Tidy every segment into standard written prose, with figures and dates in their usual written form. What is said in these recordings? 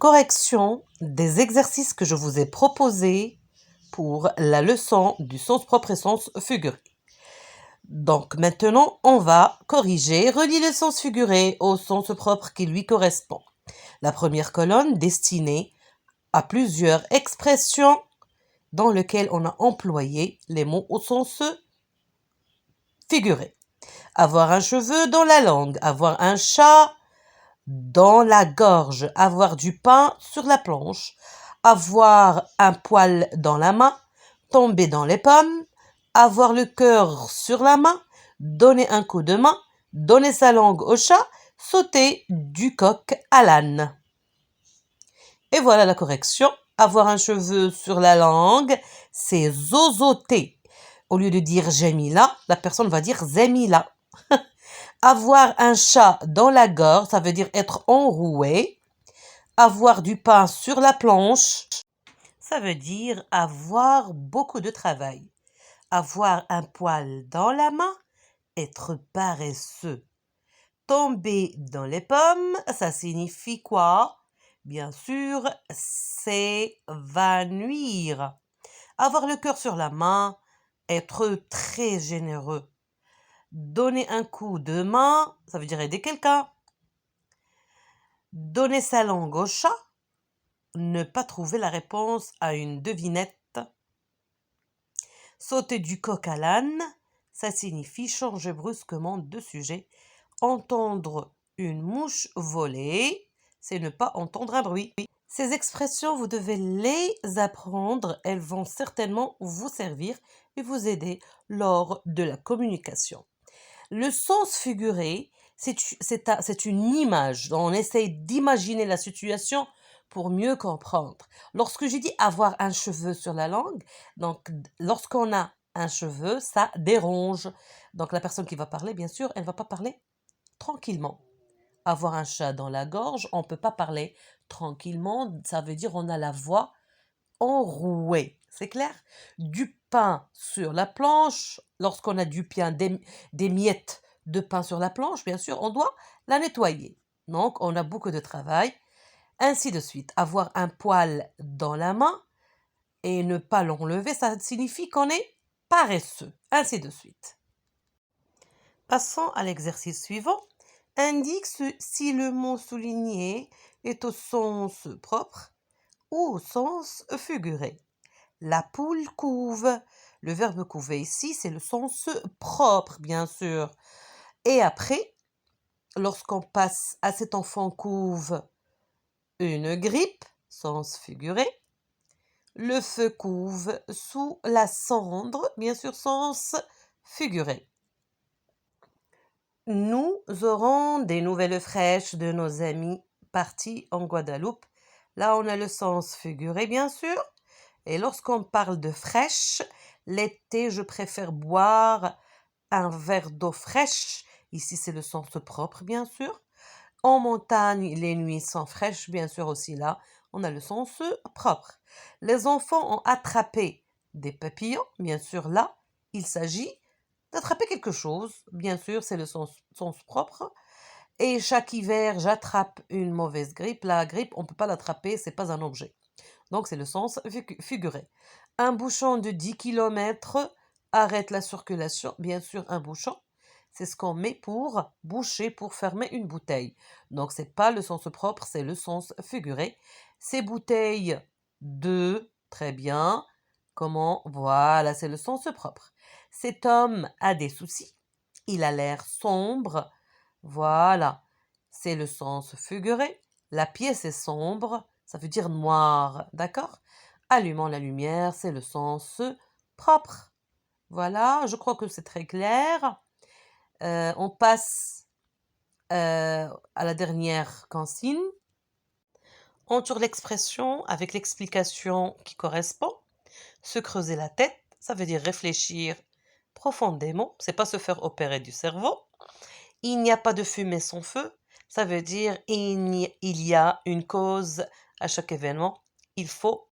correction des exercices que je vous ai proposés pour la leçon du sens propre et sens figuré. Donc maintenant, on va corriger, relier le sens figuré au sens propre qui lui correspond. La première colonne destinée à plusieurs expressions dans lesquelles on a employé les mots au sens figuré. Avoir un cheveu dans la langue, avoir un chat dans la gorge, avoir du pain sur la planche, avoir un poil dans la main, tomber dans les pommes, avoir le cœur sur la main, donner un coup de main, donner sa langue au chat, sauter du coq à l'âne. Et voilà la correction. Avoir un cheveu sur la langue, c'est zozoter. Au lieu de dire Jamila, la personne va dire Zemila. Avoir un chat dans la gorge, ça veut dire être enroué. Avoir du pain sur la planche, ça veut dire avoir beaucoup de travail. Avoir un poil dans la main, être paresseux. Tomber dans les pommes, ça signifie quoi? Bien sûr, s'évanouir. Avoir le cœur sur la main, être très généreux. Donner un coup de main, ça veut dire aider quelqu'un. Donner sa langue au chat, ne pas trouver la réponse à une devinette. Sauter du coq à l'âne, ça signifie changer brusquement de sujet. Entendre une mouche voler, c'est ne pas entendre un bruit. Ces expressions, vous devez les apprendre. Elles vont certainement vous servir et vous aider lors de la communication. Le sens figuré, c'est une image. On essaye d'imaginer la situation pour mieux comprendre. Lorsque j'ai dit avoir un cheveu sur la langue, donc lorsqu'on a un cheveu, ça dérange. Donc la personne qui va parler, bien sûr, elle ne va pas parler tranquillement. Avoir un chat dans la gorge, on ne peut pas parler tranquillement. Ça veut dire on a la voix enrouée. C'est clair? Du pain sur la planche, lorsqu'on a du pain, des miettes de pain sur la planche, bien sûr, on doit la nettoyer. Donc, on a beaucoup de travail. Ainsi de suite. Avoir un poil dans la main et ne pas l'enlever, ça signifie qu'on est paresseux. Ainsi de suite. Passons à l'exercice suivant. Indique si le mot souligné est au sens propre ou au sens figuré. La poule couve. Le verbe couver ici, c'est le sens propre, bien sûr. Et après, lorsqu'on passe à cet enfant couve une grippe, sens figuré. Le feu couve sous la cendre, bien sûr, sens figuré. Nous aurons des nouvelles fraîches de nos amis partis en Guadeloupe. Là, on a le sens figuré, bien sûr. Et lorsqu'on parle de fraîche, l'été, je préfère boire un verre d'eau fraîche. Ici, c'est le sens propre, bien sûr. En montagne, les nuits sont fraîches, bien sûr aussi là, on a le sens propre. Les enfants ont attrapé des papillons, bien sûr là, il s'agit d'attraper quelque chose, bien sûr, c'est le sens propre. Et chaque hiver, j'attrape une mauvaise grippe. La grippe, on ne peut pas l'attraper, c'est pas un objet. Donc, c'est le sens figuré. Un bouchon de 10 km arrête la circulation. Bien sûr, un bouchon, c'est ce qu'on met pour boucher, pour fermer une bouteille. Donc, c'est pas le sens propre, c'est le sens figuré. Ces bouteilles de, très bien. Comment? Voilà, c'est le sens propre. Cet homme a des soucis. Il a l'air sombre. Voilà, c'est le sens figuré. La pièce est sombre, ça veut dire noir, d'accord? Allumons la lumière, c'est le sens propre. Voilà, je crois que c'est très clair. On passe à la dernière consigne. On tourne l'expression avec l'explication qui correspond. Se creuser la tête, ça veut dire réfléchir profondément, c'est pas se faire opérer du cerveau. Il n'y a pas de fumée sans feu, ça veut dire il y a une cause à chaque événement. Il faut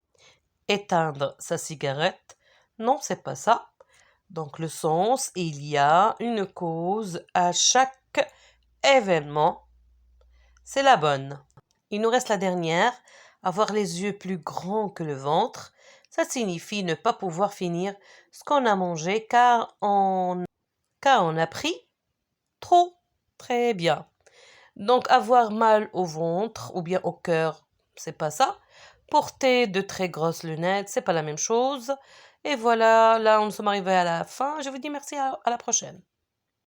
éteindre sa cigarette. Non, c'est pas ça. Donc le sens, il y a une cause à chaque événement. C'est la bonne. Il nous reste la dernière, avoir les yeux plus grands que le ventre. Ça signifie ne pas pouvoir finir ce qu'on a mangé car on a pris trop. Très bien. Donc avoir mal au ventre ou bien au cœur, c'est pas ça. Porter de très grosses lunettes, c'est pas la même chose. Et voilà, là, nous sommes arrivés à la fin. Je vous dis merci, à la prochaine.